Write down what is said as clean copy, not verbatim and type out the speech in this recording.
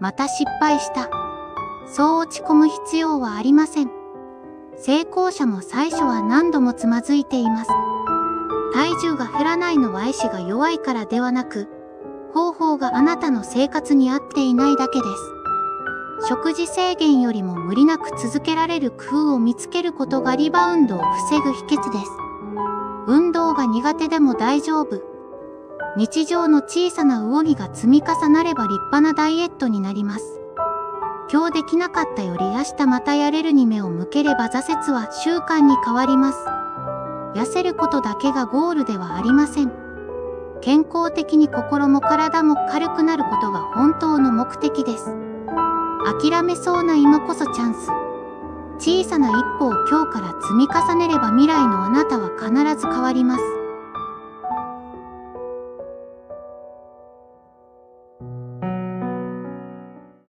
また失敗した。そう落ち込む必要はありません。成功者も最初は何度もつまずいています。体重が減らないのは意志が弱いからではなく、方法があなたの生活に合っていないだけです。食事制限よりも無理なく続けられる工夫を見つけることがリバウンドを防ぐ秘訣です。運動が苦手でも大丈夫。日常の小さな動きが積み重なれば立派なダイエットになります。今日できなかったより明日またやれるに目を向ければ挫折は習慣に変わります。痩せることだけがゴールではありません。健康的に心も体も軽くなることが本当の目的です。諦めそうな今こそチャンス。小さな一歩を今日から積み重ねれば未来のあなたは必ず変わります。